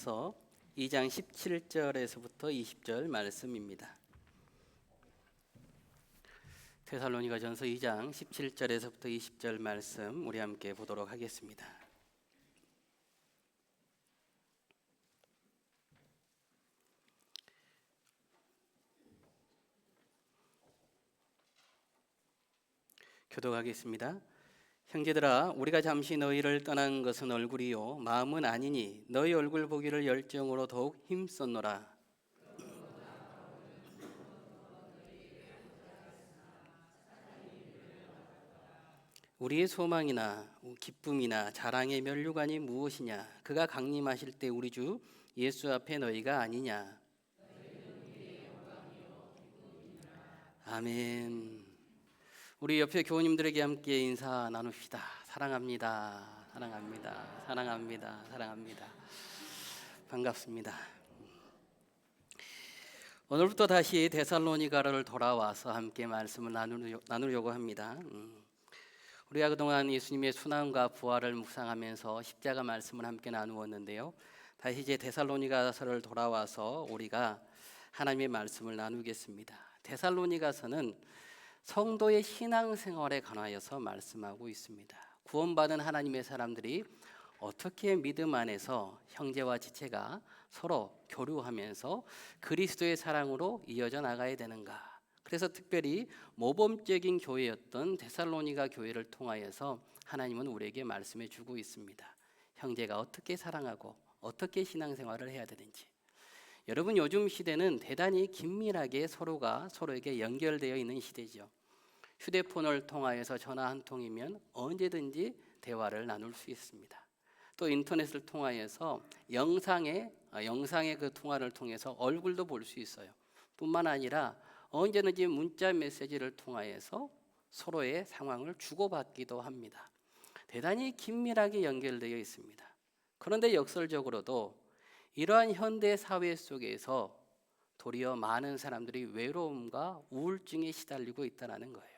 테살로니가전서 2장 17절에서부터 20절 말씀입니다. 테살로니가전서 2장 17절에서부터 20절 말씀 우리 함께 보도록 하겠습니다. 교독하겠습니다. 형제들아, 우리가 잠시 너희를 떠난 것은 얼굴이요 마음은 아니니 너희 얼굴 보기를 열정으로 더욱 힘썼노라. 우리의 소망이나 기쁨이나 자랑의 면류관이 무엇이냐? 그가 강림하실 때 우리 주 예수 앞에 너희가 아니냐? 아멘. 우리 옆에 교우님들에게 함께 인사 나눕시다. 사랑합니다. 사랑합니다. 사랑합니다. 사랑합니다. 반갑습니다. 오늘부터 다시 데살로니가를 돌아와서 함께 말씀을 나누려고 합니다. 우리가 그동안 예수님의 순환과 부활을 묵상하면서 십자가 말씀을 함께 나누었는데요. 다시 이제 데살로니가서를 돌아와서 우리가 하나님의 말씀을 나누겠습니다. 데살로니가서는 성도의 신앙생활에 관하여서 말씀하고 있습니다. 구원받은 하나님의 사람들이 어떻게 믿음 안에서 형제와 지체가 서로 교류하면서 그리스도의 사랑으로 이어져 나가야 되는가. 그래서 특별히 모범적인 교회였던 데살로니가 교회를 통하여서 하나님은 우리에게 말씀해 주고 있습니다. 형제가 어떻게 사랑하고 어떻게 신앙생활을 해야 되는지. 여러분, 요즘 시대는 대단히 긴밀하게 서로가 서로에게 연결되어 있는 시대죠. 휴대폰을 통하여서 전화 한 통이면 언제든지 대화를 나눌 수 있습니다. 또 인터넷을 통하여서 영상의 그 통화를 통해서 얼굴도 볼 수 있어요. 뿐만 아니라 언제든지 문자 메시지를 통하여서 서로의 상황을 주고받기도 합니다. 대단히 긴밀하게 연결되어 있습니다. 그런데 역설적으로도 이러한 현대 사회 속에서 도리어 많은 사람들이 외로움과 우울증에 시달리고 있다는 거예요.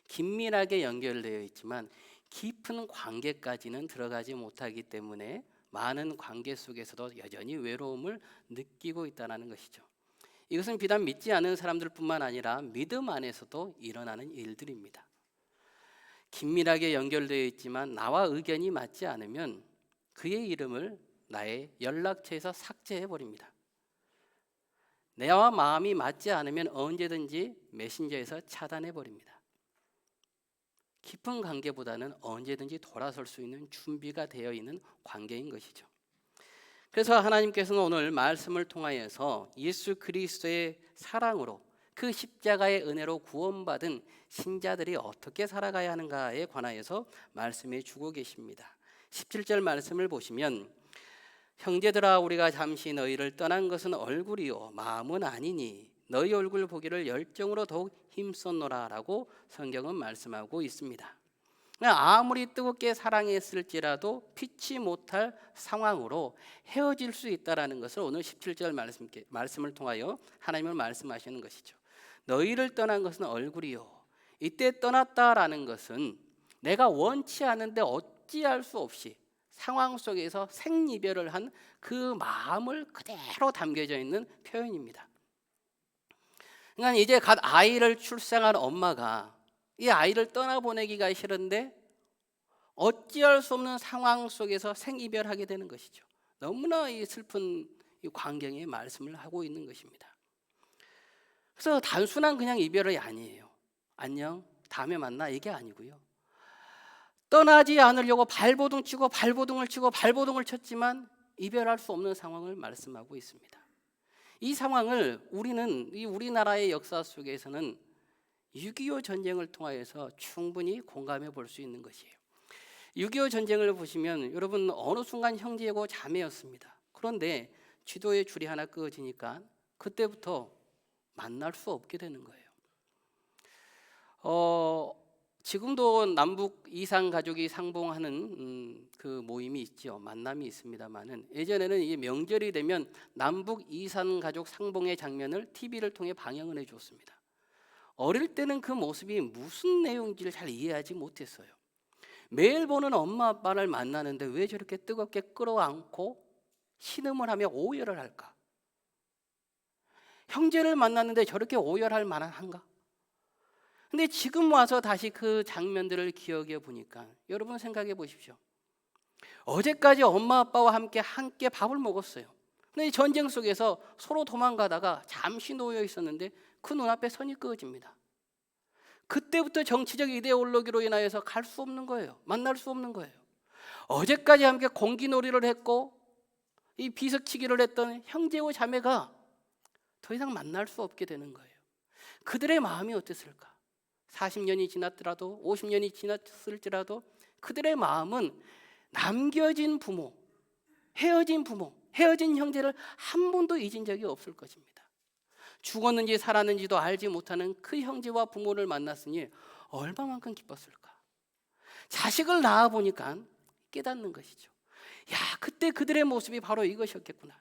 긴밀하게 연결되어 있지만 깊은 관계까지는 들어가지 못하기 때문에 많은 관계 속에서도 여전히 외로움을 느끼고 있다는 것이죠. 이것은 비단 믿지 않는 사람들뿐만 아니라 믿음 안에서도 일어나는 일들입니다. 긴밀하게 연결되어 있지만 나와 의견이 맞지 않으면 그의 이름을 나의 연락처에서 삭제해버립니다. 내와 마음이 맞지 않으면 언제든지 메신저에서 차단해버립니다. 깊은 관계보다는 언제든지 돌아설 수 있는 준비가 되어 있는 관계인 것이죠. 그래서 하나님께서는 오늘 말씀을 통하여서 예수 그리스도의 사랑으로 그 십자가의 은혜로 구원받은 신자들이 어떻게 살아가야 하는가에 관하여서 말씀해 주고 계십니다. 17절 말씀을 보시면 형제들아, 우리가 잠시 너희를 떠난 것은 얼굴이요 마음은 아니니 너희 얼굴 보기를 열정으로 더욱 힘썼노라 라고 성경은 말씀하고 있습니다. 아무리 뜨겁게 사랑했을지라도 피치 못할 상황으로 헤어질 수 있다는 것을 오늘 17절 말씀을 통하여 하나님은 말씀하시는 것이죠. 너희를 떠난 것은 얼굴이요. 이때 떠났다라는 것은 내가 원치 않은데 어찌할 수 없이 상황 속에서 생이별을 한 그 마음을 그대로 담겨져 있는 표현입니다. 그러니까 이제 갓 아이를 출생한 엄마가 이 아이를 떠나보내기가 싫은데 어찌할 수 없는 상황 속에서 생이별하게 되는 것이죠. 너무나 이 슬픈 이 광경의 말씀을 하고 있는 것입니다. 그래서 단순한 그냥 이별이 아니에요. 안녕, 다음에 만나 이게 아니고요. 떠나지 않으려고 발버둥을 쳤지만 이별할 수 없는 상황을 말씀하고 있습니다. 이 상황을 우리는 이 우리나라의 역사 속에서는 6.25 전쟁을 통하여서 충분히 공감해 볼 수 있는 것이에요. 6.25 전쟁을 보시면 여러분 어느 순간 형제고 자매였습니다. 그런데 지도의 줄이 하나 끄어지니까 그때부터 만날 수 없게 되는 거예요. 지금도 남북 이산 가족이 상봉하는 그 모임이 있죠. 만남이 있습니다만은 예전에는 이 명절이 되면 남북 이산 가족 상봉의 장면을 TV를 통해 방영을 해줬습니다. 어릴 때는 그 모습이 무슨 내용인지를 잘 이해하지 못했어요. 매일 보는 엄마 아빠를 만나는데 왜 저렇게 뜨겁게 끌어안고 신음을 하며 오열을 할까? 형제를 만났는데 저렇게 오열할 만한가? 근데 지금 와서 다시 그 장면들을 기억해 보니까 여러분 생각해 보십시오. 어제까지 엄마 아빠와 함께 밥을 먹었어요. 근데 전쟁 속에서 서로 도망가다가 잠시 놓여 있었는데 그 눈앞에 선이 그어집니다. 그때부터 정치적 이데올로기로 인하여서 갈 수 없는 거예요. 만날 수 없는 거예요. 어제까지 함께 공기놀이를 했고 이 비석치기를 했던 형제와 자매가 더 이상 만날 수 없게 되는 거예요. 그들의 마음이 어땠을까? 40년이 지났더라도 50년이 지났을지라도 그들의 마음은 남겨진 부모, 헤어진 형제를 한 번도 잊은 적이 없을 것입니다. 죽었는지 살았는지도 알지 못하는 그 형제와 부모를 만났으니 얼마만큼 기뻤을까? 자식을 낳아보니까 깨닫는 것이죠. 야, 그때 그들의 모습이 바로 이것이었겠구나.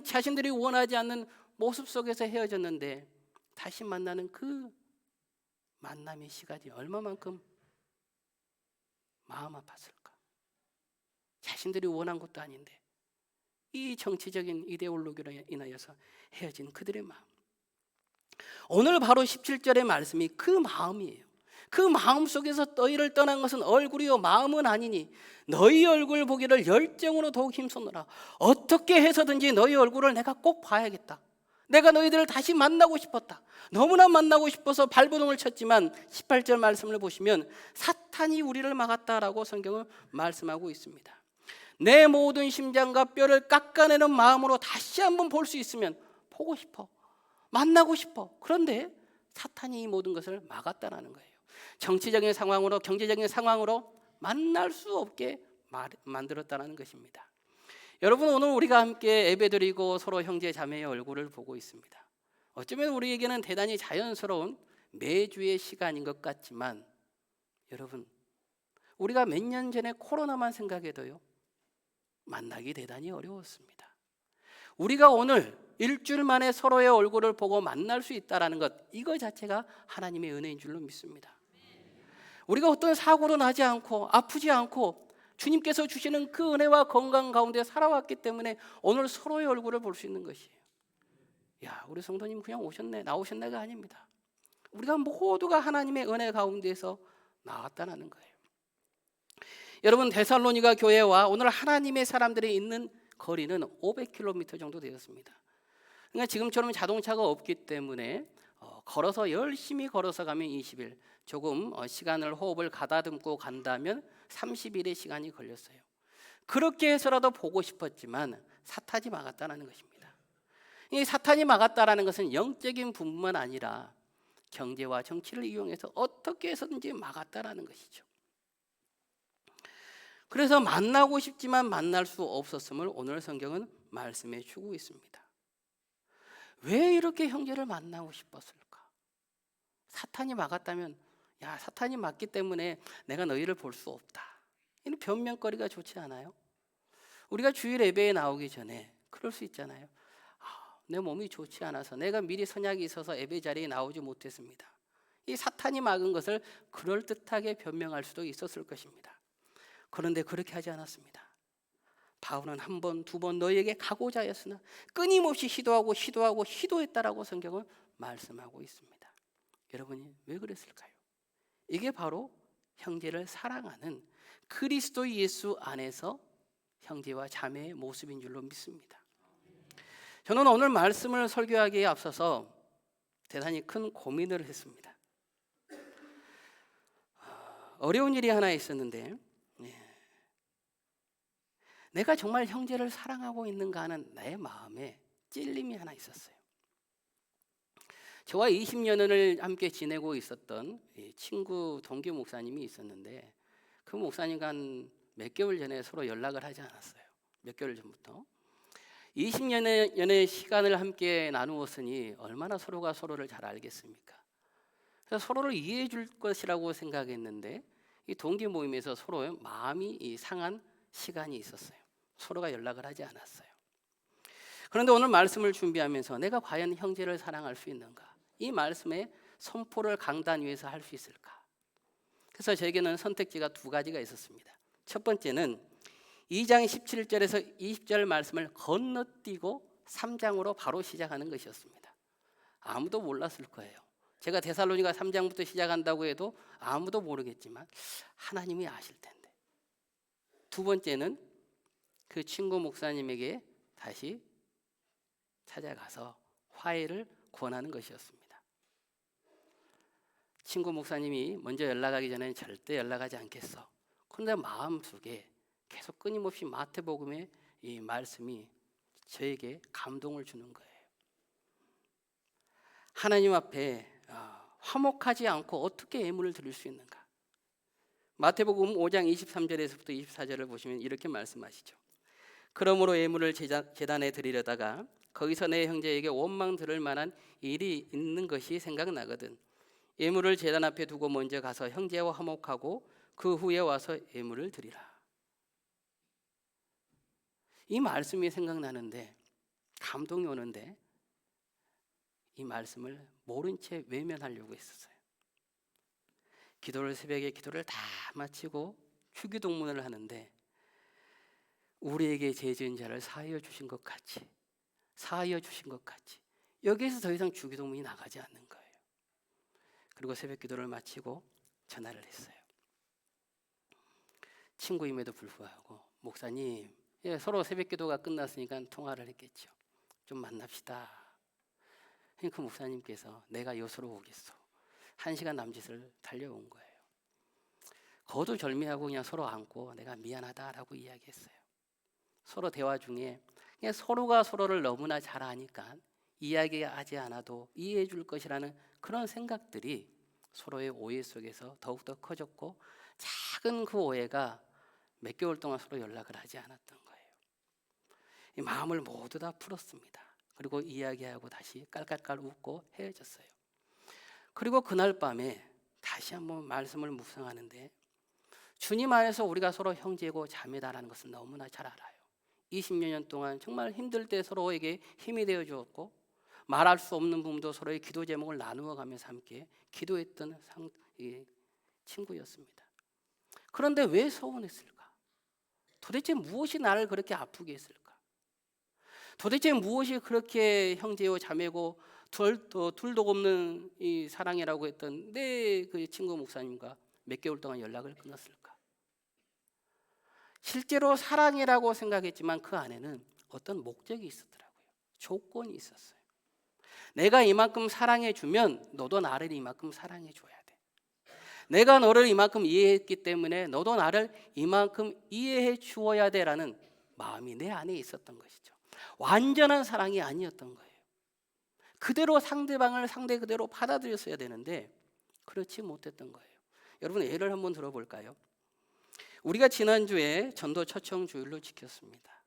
자신들이 원하지 않는 모습 속에서 헤어졌는데 다시 만나는 그 만남의 시간이 얼마만큼 마음 아팠을까? 자신들이 원한 것도 아닌데 이 정치적인 이데올로기로 인하여서 헤어진 그들의 마음. 오늘 바로 17절의 말씀이 그 마음이에요. 그 마음 속에서 너희를 떠난 것은 얼굴이요 마음은 아니니 너희 얼굴 보기를 열정으로 더욱 힘쓰노라. 어떻게 해서든지 너희 얼굴을 내가 꼭 봐야겠다. 내가 너희들을 다시 만나고 싶었다. 너무나 만나고 싶어서 발버둥을 쳤지만 18절 말씀을 보시면 사탄이 우리를 막았다라고 성경은 말씀하고 있습니다. 내 모든 심장과 뼈를 깎아내는 마음으로 다시 한번 볼 수 있으면 보고 싶어, 만나고 싶어. 그런데 사탄이 이 모든 것을 막았다라는 거예요. 정치적인 상황으로, 경제적인 상황으로 만날 수 없게 만들었다는 것입니다. 여러분, 오늘 우리가 함께 예배드리고 서로 형제 자매의 얼굴을 보고 있습니다. 어쩌면 우리에게는 대단히 자연스러운 매주의 시간인 것 같지만 여러분, 우리가 몇 년 전에 코로나만 생각해도요 만나기 대단히 어려웠습니다. 우리가 오늘 일주일 만에 서로의 얼굴을 보고 만날 수 있다는 것, 이거 자체가 하나님의 은혜인 줄로 믿습니다. 우리가 어떤 사고로 나지 않고 아프지 않고 주님께서 주시는 그 은혜와 건강 가운데 살아왔기 때문에 오늘 서로의 얼굴을 볼 수 있는 것이에요. 야, 우리 성도님 그냥 오셨네, 나오셨네가 아닙니다. 우리가 모두가 하나님의 은혜 가운데서 나왔다는 거예요. 여러분, 데살로니가 교회와 오늘 하나님의 사람들이 있는 거리는 500km 정도 되었습니다. 그러니까 지금처럼 자동차가 없기 때문에 걸어서 열심히 걸어서 가면 20일, 조금 시간을 호흡을 가다듬고 간다면 30일의 시간이 걸렸어요. 그렇게 해서라도 보고 싶었지만 사탄이 막았다는 것입니다. 이 사탄이 막았다는 것은 영적인 부분만 아니라 경제와 정치를 이용해서 어떻게 해서든지 막았다는 것이죠. 그래서 만나고 싶지만 만날 수 없었음을 오늘 성경은 말씀해 주고 있습니다. 왜 이렇게 형제를 만나고 싶었을까? 사탄이 막았다면, 야, 사탄이 막기 때문에 내가 너희를 볼 수 없다, 이런 변명거리가 좋지 않아요? 우리가 주일 예배에 나오기 전에 그럴 수 있잖아요. 내 몸이 좋지 않아서 내가 미리 선약이 있어서 예배 자리에 나오지 못했습니다. 이 사탄이 막은 것을 그럴듯하게 변명할 수도 있었을 것입니다. 그런데 그렇게 하지 않았습니다. 바울은 한 번, 두 번 너희에게 가고자 하였으나 끊임없이 시도했다라고 성경은 말씀하고 있습니다. 여러분이 왜 그랬을까요? 이게 바로 형제를 사랑하는 그리스도 예수 안에서 형제와 자매의 모습인 줄로 믿습니다. 저는 오늘 말씀을 설교하기에 앞서서 대단히 큰 고민을 했습니다. 어려운 일이 하나 있었는데 내가 정말 형제를 사랑하고 있는가 하는 나의 마음에 찔림이 하나 있었어요. 저와 20년을 함께 지내고 있었던 친구 동기 목사님이 있었는데 그 목사님과 한 몇 개월 전에 서로 연락을 하지 않았어요. 몇 개월 전부터. 20년의 시간을 함께 나누었으니 얼마나 서로가 서로를 잘 알겠습니까? 그래서 서로를 이해해 줄 것이라고 생각했는데 이 동기 모임에서 서로의 마음이 상한 시간이 있었어요. 서로가 연락을 하지 않았어요. 그런데 오늘 말씀을 준비하면서 내가 과연 형제를 사랑할 수 있는가? 이 말씀에 선포를 강단 위에서 할 수 있을까? 그래서 저에게는 선택지가 두 가지가 있었습니다. 첫 번째는 2장 17절에서 20절 말씀을 건너뛰고 3장으로 바로 시작하는 것이었습니다. 아무도 몰랐을 거예요. 제가 데살로니가 3장부터 시작한다고 해도 아무도 모르겠지만 하나님이 아실 텐데. 두 번째는 그 친구 목사님에게 다시 찾아가서 화해를 권하는 것이었습니다. 친구 목사님이 먼저 연락하기 전에는 절대 연락하지 않겠어. 그런데 마음속에 계속 끊임없이 마태복음의 이 말씀이 저에게 감동을 주는 거예요. 하나님 앞에 화목하지 않고 어떻게 예물을 드릴 수 있는가? 마태복음 5장 23절에서부터 24절을 보시면 이렇게 말씀하시죠. 그러므로 예물을 제단에 드리려다가 거기서 내 형제에게 원망 들을 만한 일이 있는 것이 생각나거든. 예물을 제단 앞에 두고 먼저 가서 형제와 화목하고 그 후에 와서 예물을 드리라. 이 말씀이 생각나는데 감동이 오는데 이 말씀을 모른 채 외면하려고 했었어요. 새벽에 기도를 다 마치고 주기도문을 하는데 우리에게 죄 지은 자를 사하여 주신 것 같이 여기에서 더 이상 주기도문이 나가지 않는 거예요. 그리고 새벽 기도를 마치고 전화를 했어요. 친구임에도 불구하고 목사님, 서로 새벽 기도가 끝났으니까 통화를 했겠죠. 좀 만납시다. 그 목사님께서 내가 여수로 오겠소. 1시간 남짓을 달려온 거예요. 거두절미하고 그냥 서로 안고 내가 미안하다라고 이야기했어요. 서로 대화 중에 그냥 서로가 서로를 너무나 잘 아니까 이야기하지 않아도 이해해 줄 것이라는 그런 생각들이 서로의 오해 속에서 더욱더 커졌고 작은 그 오해가 몇 개월 동안 서로 연락을 하지 않았던 거예요. 이 마음을 모두 다 풀었습니다. 그리고 이야기하고 다시 깔깔깔 웃고 헤어졌어요. 그리고 그날 밤에 다시 한번 말씀을 묵상하는데 주님 안에서 우리가 서로 형제고 자매다라는 것을 너무나 잘 알아요. 20여 년 동안 정말 힘들 때 서로에게 힘이 되어 주었고 말할 수 없는 부분도 서로의 기도 제목을 나누어 가면서 함께 기도했던 친구였습니다. 그런데 왜 서운했을까? 도대체 무엇이 나를 그렇게 아프게 했을까? 도대체 무엇이 그렇게 형제요 자매고 둘도 없는 이 사랑이라고 했던 내 그 친구 목사님과 몇 개월 동안 연락을 끊었을까? 실제로 사랑이라고 생각했지만 그 안에는 어떤 목적이 있었더라고요. 조건이 있었어요. 내가 이만큼 사랑해 주면 너도 나를 이만큼 사랑해 줘야 돼. 내가 너를 이만큼 이해했기 때문에 너도 나를 이만큼 이해해 주어야 돼라는 마음이 내 안에 있었던 것이죠. 완전한 사랑이 아니었던 거예요. 그대로 상대방을 상대 그대로 받아들였어야 되는데 그렇지 못했던 거예요. 여러분 예를 한번 들어볼까요? 우리가 지난주에 전도 초청 주일로 지켰습니다.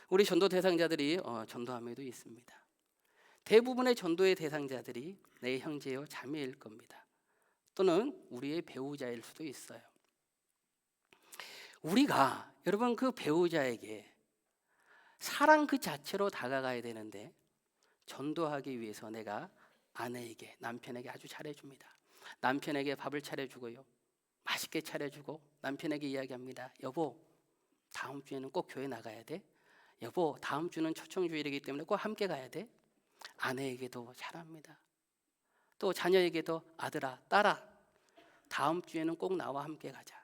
우리 전도 대상자들이 전도함에도 있습니다. 대부분의 전도의 대상자들이 내 형제요 자매일 겁니다. 또는 우리의 배우자일 수도 있어요. 우리가 여러분 그 배우자에게 사랑 그 자체로 다가가야 되는데 전도하기 위해서 내가 아내에게 남편에게 아주 잘해줍니다. 남편에게 밥을 차려주고요. 맛있게 차려주고 남편에게 이야기합니다. 여보 다음 주에는 꼭 교회 나가야 돼. 여보 다음 주는 초청주일이기 때문에 꼭 함께 가야 돼. 아내에게도 잘합니다. 또 자녀에게도 아들아 딸아 다음 주에는 꼭 나와 함께 가자.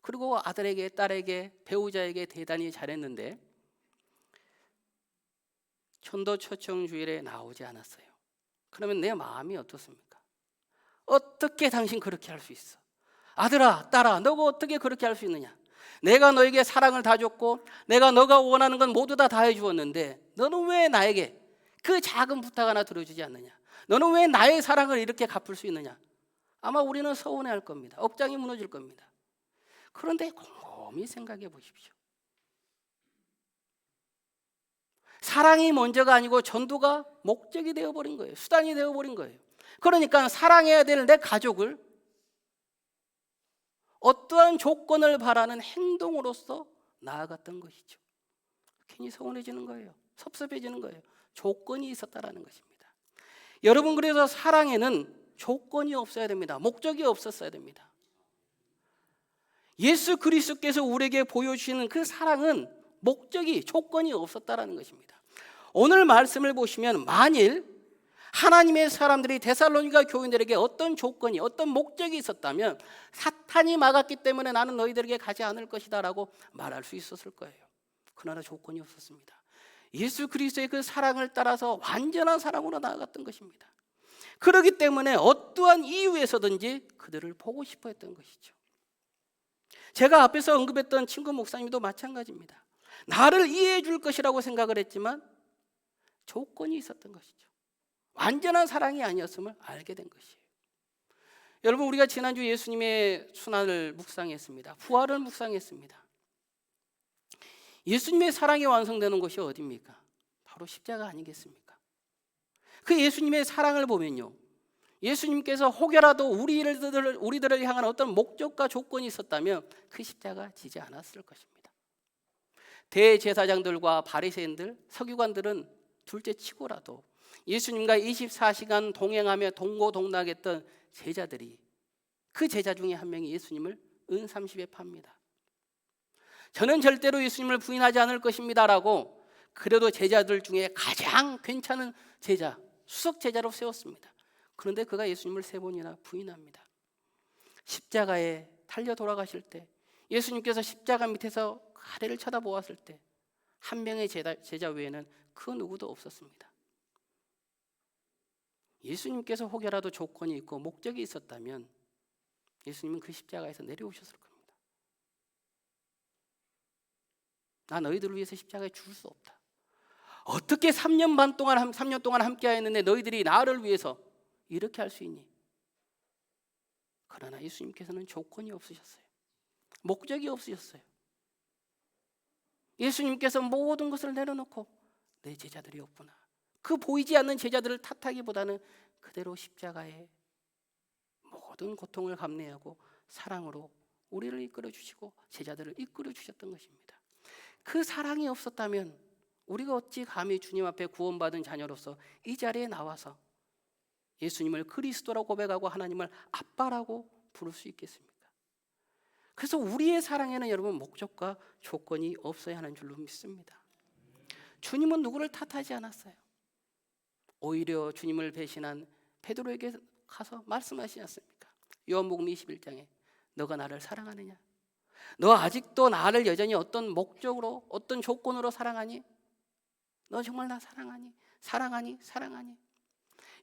그리고 아들에게 딸에게 배우자에게 대단히 잘했는데 전도 초청주일에 나오지 않았어요. 그러면 내 마음이 어떻습니까? 어떻게 당신 그렇게 할 수 있어? 아들아 딸아 너가 어떻게 그렇게 할 수 있느냐? 내가 너에게 사랑을 다 줬고 내가 너가 원하는 건 모두 다 해주었는데 너는 왜 나에게 그 작은 부탁 하나 들어주지 않느냐? 너는 왜 나의 사랑을 이렇게 갚을 수 있느냐? 아마 우리는 서운해할 겁니다. 억장이 무너질 겁니다. 그런데 곰곰이 생각해 보십시오. 사랑이 먼저가 아니고 전도가 목적이 되어버린 거예요. 수단이 되어버린 거예요. 그러니까 사랑해야 될 내 가족을 어떠한 조건을 바라는 행동으로서 나아갔던 것이죠. 괜히 서운해지는 거예요. 섭섭해지는 거예요. 조건이 있었다라는 것입니다. 여러분 그래서 사랑에는 조건이 없어야 됩니다. 목적이 없었어야 됩니다. 예수 그리스도께서 우리에게 보여주시는 그 사랑은 목적이, 조건이 없었다라는 것입니다. 오늘 말씀을 보시면 만일 하나님의 사람들이 데살로니가 교인들에게 어떤 조건이, 어떤 목적이 있었다면 사탄이 막았기 때문에 나는 너희들에게 가지 않을 것이다 라고 말할 수 있었을 거예요. 그러나 조건이 없었습니다. 예수 그리스도의 그 사랑을 따라서 완전한 사랑으로 나아갔던 것입니다. 그렇기 때문에 어떠한 이유에서든지 그들을 보고 싶어 했던 것이죠. 제가 앞에서 언급했던 친구 목사님도 마찬가지입니다. 나를 이해해 줄 것이라고 생각을 했지만 조건이 있었던 것이죠. 완전한 사랑이 아니었음을 알게 된 것이에요. 여러분, 우리가 지난주 예수님의 순환을 묵상했습니다. 부활을 묵상했습니다. 예수님의 사랑이 완성되는 것이 어디입니까? 바로 십자가 아니겠습니까? 그 예수님의 사랑을 보면요, 예수님께서 혹여라도 우리들을 향한 어떤 목적과 조건이 있었다면 그 십자가 지지 않았을 것입니다. 대제사장들과 바리새인들, 서기관들은 둘째 치고라도 예수님과 24시간 동행하며 동고동락했던 제자들이, 그 제자 중에 한 명이 예수님을 은30에 팝니다. 저는 절대로 예수님을 부인하지 않을 것입니다 라고 그래도 제자들 중에 가장 괜찮은 제자, 수석 제자로 세웠습니다. 그런데 그가 예수님을 3번이나 부인합니다. 십자가에 달려 돌아가실 때 예수님께서 십자가 밑에서 아래를 쳐다보았을 때 한 명의 제자 외에는 그 누구도 없었습니다. 예수님께서 혹여라도 조건이 있고 목적이 있었다면 예수님은 그 십자가에서 내려오셨을 겁니다. 나 너희들을 위해서 십자가에 죽을 수 없다. 어떻게 3년 동안 함께 했는데 너희들이 나를 위해서 이렇게 할 수 있니? 그러나 예수님께서는 조건이 없으셨어요. 목적이 없으셨어요. 예수님께서 모든 것을 내려놓고 내 제자들이 없구나, 그 보이지 않는 제자들을 탓하기보다는 그대로 십자가에 모든 고통을 감내하고 사랑으로 우리를 이끌어 주시고 제자들을 이끌어 주셨던 것입니다. 그 사랑이 없었다면 우리가 어찌 감히 주님 앞에 구원받은 자녀로서 이 자리에 나와서 예수님을 그리스도라고 고백하고 하나님을 아빠라고 부를 수 있겠습니까? 그래서 우리의 사랑에는 여러분 목적과 조건이 없어야 하는 줄로 믿습니다. 주님은 누구를 탓하지 않았어요. 오히려 주님을 배신한 베드로에게 가서 말씀하시지 않습니까? 요한복음 21장에 너가 나를 사랑하느냐? 너 아직도 나를 여전히 어떤 목적으로, 어떤 조건으로 사랑하니? 너 정말 나 사랑하니? 사랑하니?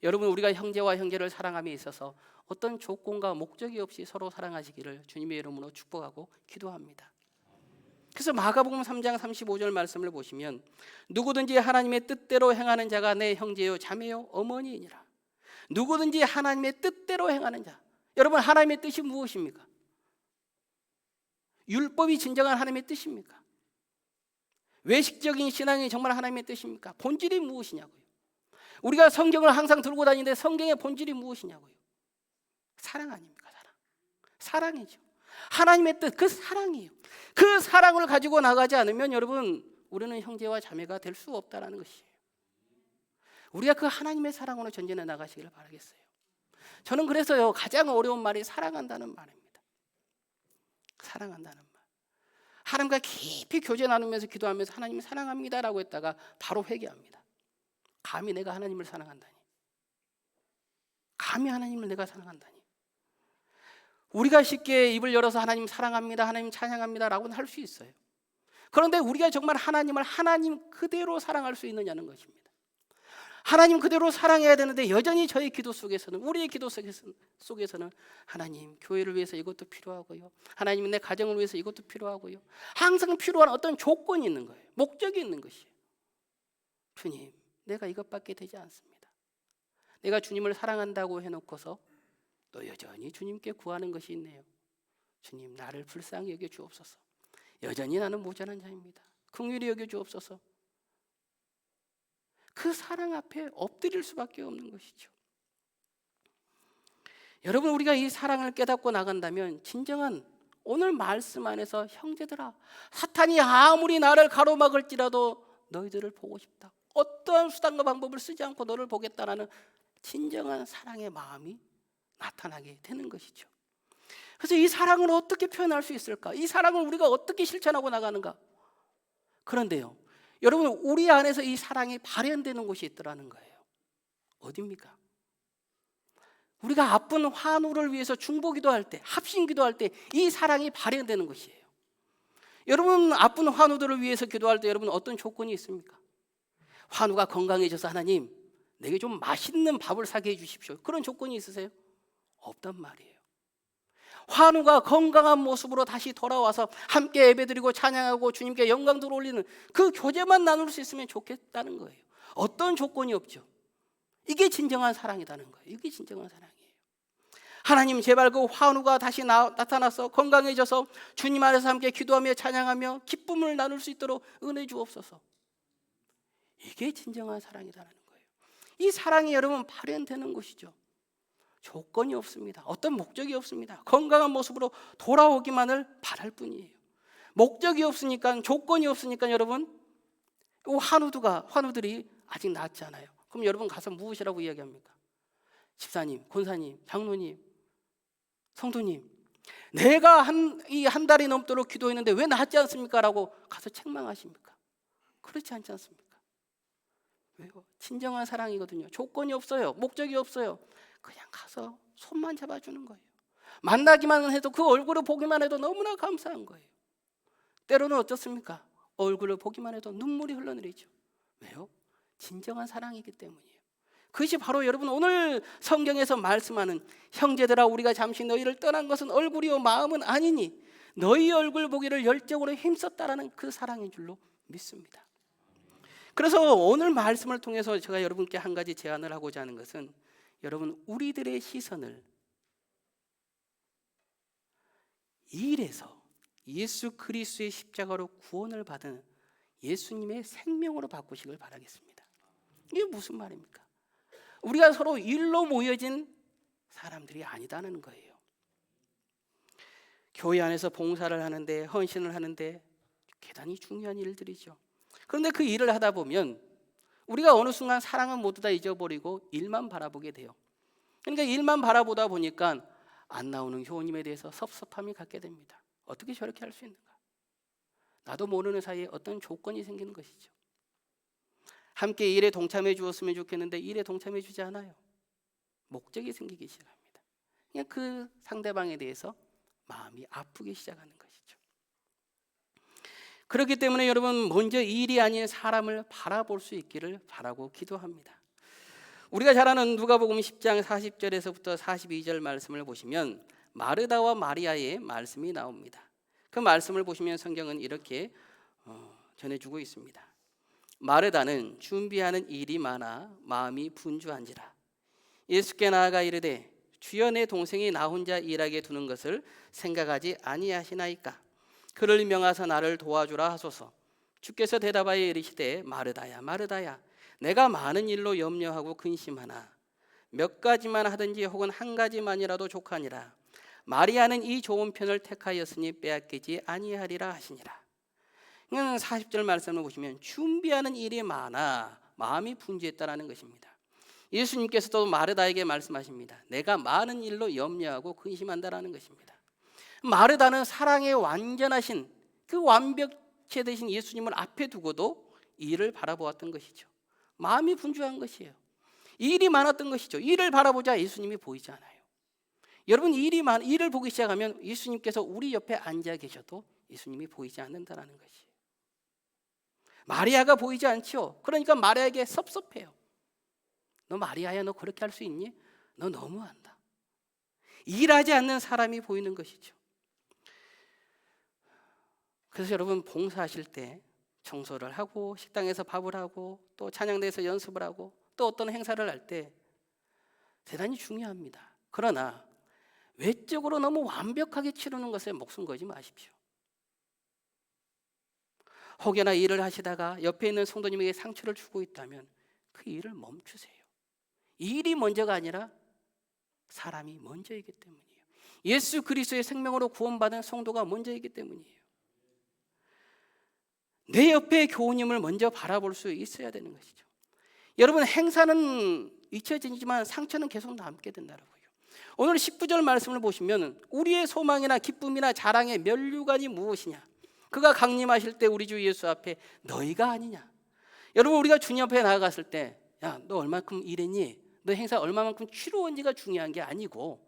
여러분, 우리가 형제와 형제를 사랑함에 있어서 어떤 조건과 목적이 없이 서로 사랑하시기를 주님의 이름으로 축복하고 기도합니다. 그래서 마가복음 3장 35절 말씀을 보시면 누구든지 하나님의 뜻대로 행하는 자가 내 형제요 자매요 어머니이니라. 누구든지 하나님의 뜻대로 행하는 자. 여러분, 하나님의 뜻이 무엇입니까? 율법이 진정한 하나님의 뜻입니까? 외식적인 신앙이 정말 하나님의 뜻입니까? 본질이 무엇이냐고요? 우리가 성경을 항상 들고 다니는데 성경의 본질이 무엇이냐고요? 사랑 아닙니까? 사랑이죠. 하나님의 뜻, 그 사랑이에요. 그 사랑을 가지고 나가지 않으면 여러분, 우리는 형제와 자매가 될 수 없다는 것이에요. 우리가 그 하나님의 사랑으로 전진해 나가시기를 바라겠어요. 저는 그래서요, 가장 어려운 말이 사랑한다는 말입니다. 사랑한다는 말. 하나님과 깊이 교제 나누면서 기도하면서 하나님 사랑합니다라고 했다가 바로 회개합니다. 감히 내가 하나님을 사랑한다니. 감히 하나님을 내가 사랑한다니. 우리가 쉽게 입을 열어서 하나님 사랑합니다, 하나님 찬양합니다 라고는 할 수 있어요. 그런데 우리가 정말 하나님을 하나님 그대로 사랑할 수 있느냐는 것입니다. 하나님 그대로 사랑해야 되는데 여전히 저의 기도 속에서는, 우리의 기도 속에서는 하나님 교회를 위해서 이것도 필요하고요, 하나님 내 가정을 위해서 이것도 필요하고요, 항상 필요한 어떤 조건이 있는 거예요. 목적이 있는 것이에요. 주님, 내가 이것밖에 되지 않습니다. 내가 주님을 사랑한다고 해놓고서 또 여전히 주님께 구하는 것이 있네요. 주님, 나를 불쌍히 여겨 주옵소서. 여전히 나는 모자란 자입니다. 긍휼히 여겨 주옵소서. 그 사랑 앞에 엎드릴 수밖에 없는 것이죠. 여러분, 우리가 이 사랑을 깨닫고 나간다면 진정한 오늘 말씀 안에서 형제들아, 사탄이 아무리 나를 가로막을지라도 너희들을 보고 싶다, 어떠한 수단과 방법을 쓰지 않고 너를 보겠다라는 진정한 사랑의 마음이 나타나게 되는 것이죠. 그래서 이 사랑을 어떻게 표현할 수 있을까? 이 사랑을 우리가 어떻게 실천하고 나가는가? 그런데요, 여러분, 우리 안에서 이 사랑이 발현되는 곳이 있더라는 거예요. 어디입니까? 우리가 아픈 환우를 위해서 중보기도 할 때, 합심기도 할 때 이 사랑이 발현되는 것이에요. 여러분, 아픈 환우들을 위해서 기도할 때 여러분 어떤 조건이 있습니까? 환우가 건강해져서 하나님, 내게 좀 맛있는 밥을 사게 해주십시오. 그런 조건이 있으세요? 없단 말이에요. 환우가 건강한 모습으로 다시 돌아와서 함께 예배드리고 찬양하고 주님께 영광 돌리는 그 교제만 나눌 수 있으면 좋겠다는 거예요. 어떤 조건이 없죠. 이게 진정한 사랑이라는 거예요. 이게 진정한 사랑이에요. 하나님, 제발 그 환우가 다시 나타나서 건강해져서 주님 안에서 함께 기도하며 찬양하며 기쁨을 나눌 수 있도록 은혜 주옵소서. 이게 진정한 사랑이라는 거예요. 이 사랑이 여러분 발현되는 것이죠. 조건이 없습니다. 어떤 목적이 없습니다. 건강한 모습으로 돌아오기만을 바랄 뿐이에요. 목적이 없으니까, 조건이 없으니까 여러분, 환우들이 아직 낫지 않아요. 그럼 여러분 가서 무엇이라고 이야기합니까? 집사님, 권사님, 장로님, 성도님, 내가 한 달이 넘도록 기도했는데 왜 낫지 않습니까? 라고 가서 책망하십니까? 그렇지 않지 않습니까? 왜요? 진정한 사랑이거든요. 조건이 없어요. 목적이 없어요. 그냥 가서 손만 잡아주는 거예요. 만나기만 해도, 그 얼굴을 보기만 해도 너무나 감사한 거예요. 때로는 어떻습니까? 얼굴을 보기만 해도 눈물이 흘러내리죠. 왜요? 진정한 사랑이기 때문이에요. 그것이 바로 여러분 오늘 성경에서 말씀하는 형제들아, 우리가 잠시 너희를 떠난 것은 얼굴이요 마음은 아니니 너희 얼굴 보기를 열정으로 힘썼다라는 그 사랑인 줄로 믿습니다. 그래서 오늘 말씀을 통해서 제가 여러분께 한 가지 제안을 하고자 하는 것은, 여러분, 우리들의 시선을 이 일에서 예수 그리스도의 십자가로 구원을 받은 예수님의 생명으로 바꾸시길 바라겠습니다. 이게 무슨 말입니까? 우리가 서로 일로 모여진 사람들이 아니다는 거예요. 교회 안에서 봉사를 하는데, 헌신을 하는데 대단히 중요한 일들이죠. 그런데 그 일을 하다 보면 우리가 어느 순간 사랑은 모두 다 잊어버리고 일만 바라보게 돼요. 그러니까 일만 바라보다 보니까 안 나오는 교우님에 대해서 섭섭함이 갖게 됩니다. 어떻게 저렇게 할 수 있는가? 나도 모르는 사이에 어떤 조건이 생기는 것이죠. 함께 일에 동참해 주었으면 좋겠는데 일에 동참해 주지 않아요. 목적이 생기기 시작합니다. 그냥 그 상대방에 대해서 마음이 아프기 시작하는 것이죠. 그렇기 때문에 여러분, 먼저 일이 아닌 사람을 바라볼 수 있기를 바라고 기도합니다. 우리가 잘 아는 누가복음 10장 40절에서부터 42절 말씀을 보시면 마르다와 마리아의 말씀이 나옵니다. 그 말씀을 보시면 성경은 이렇게 전해주고 있습니다. 마르다는 준비하는 일이 많아 마음이 분주한지라 예수께 나아가 이르되, 주여, 내 동생이 나 혼자 일하게 두는 것을 생각하지 아니하시나이까? 그를 명하사 나를 도와주라 하소서. 주께서 대답하여 이르시되, 마르다야, 마르다야, 내가 많은 일로 염려하고 근심하나 몇 가지만 하든지 혹은 한 가지만이라도 족하니라. 마리아는 이 좋은 편을 택하였으니 빼앗기지 아니하리라 하시니라. 40절 말씀을 보시면 준비하는 일이 많아 마음이 분주했다라는 것입니다. 예수님께서도 마르다에게 말씀하십니다. 내가 많은 일로 염려하고 근심한다라는 것입니다. 마르다는 사랑의 완전하신 그 완벽체 되신 예수님을 앞에 두고도 일을 바라보았던 것이죠. 마음이 분주한 것이에요. 일이 많았던 것이죠. 일을 바라보자 예수님이 보이지 않아요. 여러분, 일을 보기 시작하면 예수님께서 우리 옆에 앉아 계셔도 예수님이 보이지 않는다라는 것이에요. 마리아가 보이지 않죠. 그러니까 마리아에게 섭섭해요. 너 마리아야, 너 그렇게 할 수 있니? 너 너무한다. 일하지 않는 사람이 보이는 것이죠. 그래서 여러분, 봉사하실 때 청소를 하고 식당에서 밥을 하고 또 찬양대에서 연습을 하고 또 어떤 행사를 할 때 대단히 중요합니다. 그러나 외적으로 너무 완벽하게 치르는 것에 목숨 걸지 마십시오. 혹여나 일을 하시다가 옆에 있는 성도님에게 상처를 주고 있다면 그 일을 멈추세요. 일이 먼저가 아니라 사람이 먼저이기 때문이에요. 예수 그리스도의 생명으로 구원받은 성도가 먼저이기 때문이에요. 내 옆에 교우님을 먼저 바라볼 수 있어야 되는 것이죠. 여러분, 행사는 잊혀지지만 상처는 계속 남게 된다고요. 오늘 19절 말씀을 보시면 우리의 소망이나 기쁨이나 자랑의 면류관이 무엇이냐? 그가 강림하실 때 우리 주 예수 앞에 너희가 아니냐? 여러분, 우리가 주님 앞에 나아갔을 때 야, 너 얼마만큼 일했니? 너 행사 얼마만큼 치루었니가 중요한 게 아니고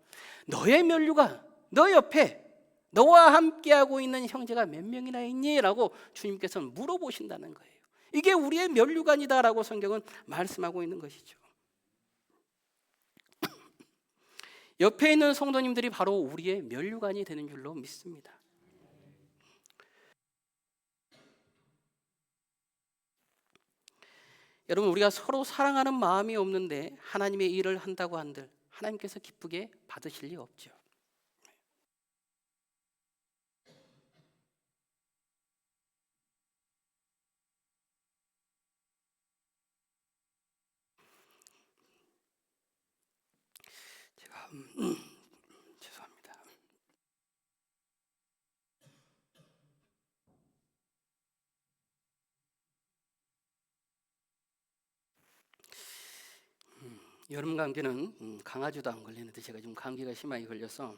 너의 면류관, 너 옆에 너와 함께하고 있는 형제가 몇 명이나 있니? 라고 주님께서는 물어보신다는 거예요. 이게 우리의 면류관이다라고 성경은 말씀하고 있는 것이죠. 옆에 있는 성도님들이 바로 우리의 면류관이 되는 줄로 믿습니다. 여러분, 우리가 서로 사랑하는 마음이 없는데 하나님의 일을 한다고 한들 하나님께서 기쁘게 받으실 리 없죠. 제가 죄송합니다. 여름 감기는 강아지도 안 걸리는데 제가 지금 감기가 심하게 걸려서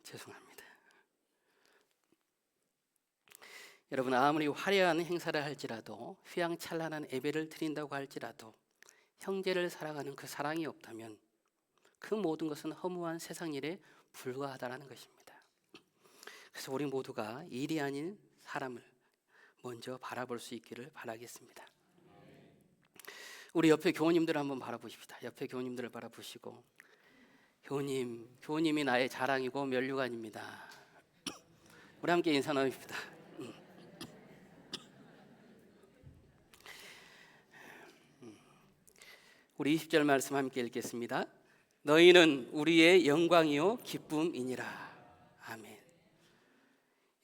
죄송합니다. 여러분, 아무리 화려한 행사를 할지라도 휘황찬란한 예배를 드린다고 할지라도 형제를 사랑하는 그 사랑이 없다면 그 모든 것은 허무한 세상 일에 불과하다는 것입니다. 그래서 우리 모두가 일이 아닌 사람을 먼저 바라볼 수 있기를 바라겠습니다. 우리 옆에 교우님들을 한번 바라보십시다. 옆에 교우님들을 바라보시고 교우님이 나의 자랑이고 면류관입니다. 우리 함께 인사 나눕시다. 우리 20절 말씀 함께 읽겠습니다. 너희는 우리의 영광이요 기쁨이니라. 아멘.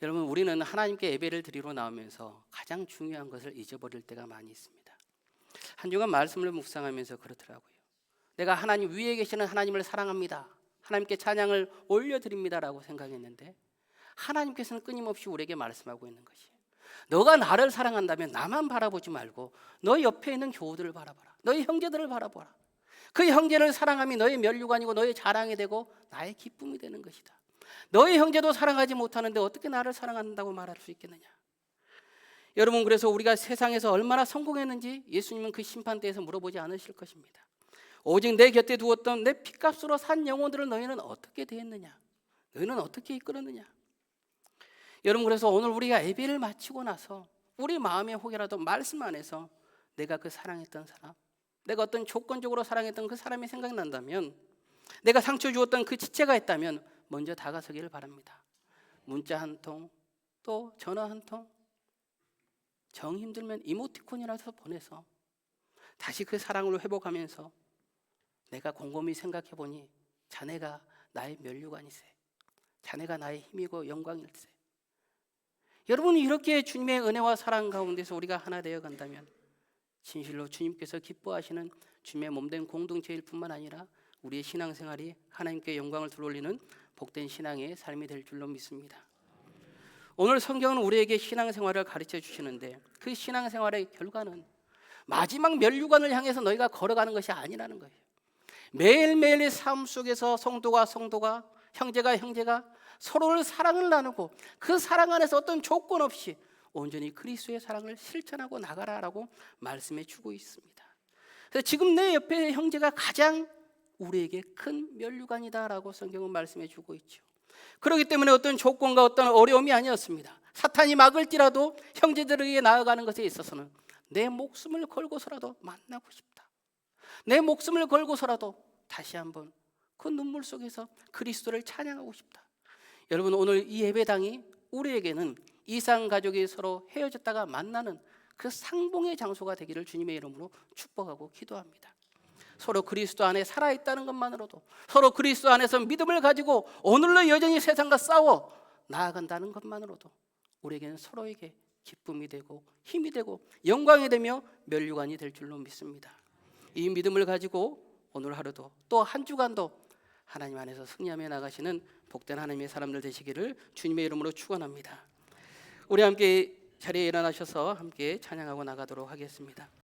여러분, 우리는 하나님께 예배를 드리러 나오면서 가장 중요한 것을 잊어버릴 때가 많이 있습니다. 한 주간 말씀을 묵상하면서 그렇더라고요. 내가 하나님 위에 계시는 하나님을 사랑합니다, 하나님께 찬양을 올려드립니다라고 생각했는데 하나님께서는 끊임없이 우리에게 말씀하고 있는 것이에요. 너가 나를 사랑한다면 나만 바라보지 말고 너 옆에 있는 교우들을 바라봐라. 너희 형제들을 바라보라. 그 형제를 사랑함이 너의 면류관이고 너의 자랑이 되고 나의 기쁨이 되는 것이다. 너의 형제도 사랑하지 못하는데 어떻게 나를 사랑한다고 말할 수 있겠느냐? 여러분, 그래서 우리가 세상에서 얼마나 성공했는지 예수님은 그 심판대에서 물어보지 않으실 것입니다. 오직 내 곁에 두었던 내 피값으로 산 영혼들을 너희는 어떻게 대했느냐? 너희는 어떻게 이끌었느냐? 여러분, 그래서 오늘 우리가 예배를 마치고 나서 우리 마음에 혹여라도 말씀 안에서 내가 그 사랑했던 사람, 내가 어떤 조건적으로 사랑했던 그 사람이 생각난다면, 내가 상처 주었던 그 지체가 있다면 먼저 다가서기를 바랍니다. 문자 한 통, 또 전화 한 통, 정 힘들면 이모티콘이라도 보내서 다시 그 사랑을 회복하면서 내가 곰곰이 생각해보니 자네가 나의 면류관이세, 자네가 나의 힘이고 영광일세. 여러분, 이렇게 주님의 은혜와 사랑 가운데서 우리가 하나 되어 간다면 진실로 주님께서 기뻐하시는 주님의 몸된 공동체일 뿐만 아니라 우리의 신앙생활이 하나님께 영광을 들어올리는 복된 신앙의 삶이 될 줄로 믿습니다. 오늘 성경은 우리에게 신앙생활을 가르쳐 주시는데 그 신앙생활의 결과는 마지막 면류관을 향해서 너희가 걸어가는 것이 아니라는 거예요. 매일매일의 삶 속에서 성도가 형제가 서로를 사랑을 나누고 그 사랑 안에서 어떤 조건 없이 온전히 그리스도의 사랑을 실천하고 나가라라고 말씀해 주고 있습니다. 그래서 지금 내 옆에 형제가 가장 우리에게 큰 면류관이다라고 성경은 말씀해 주고 있죠. 그렇기 때문에 어떤 조건과 어떤 어려움이 아니었습니다. 사탄이 막을지라도 형제들에게 나아가는 것에 있어서는 내 목숨을 걸고서라도 만나고 싶다, 내 목숨을 걸고서라도 다시 한번 그 눈물 속에서 그리스도를 찬양하고 싶다. 여러분, 오늘 이 예배당이 우리에게는 이상 가족이 서로 헤어졌다가 만나는 그 상봉의 장소가 되기를 주님의 이름으로 축복하고 기도합니다. 서로 그리스도 안에 살아있다는 것만으로도, 서로 그리스도 안에서 믿음을 가지고 오늘로 여전히 세상과 싸워 나아간다는 것만으로도 우리에게는 서로에게 기쁨이 되고 힘이 되고 영광이 되며 면류관이 될 줄로 믿습니다. 이 믿음을 가지고 오늘 하루도 또 한 주간도 하나님 안에서 승리하며 나가시는 복된 하나님의 사람들 되시기를 주님의 이름으로 축원합니다. 우리 함께 자리에 일어나셔서 함께 찬양하고 나가도록 하겠습니다.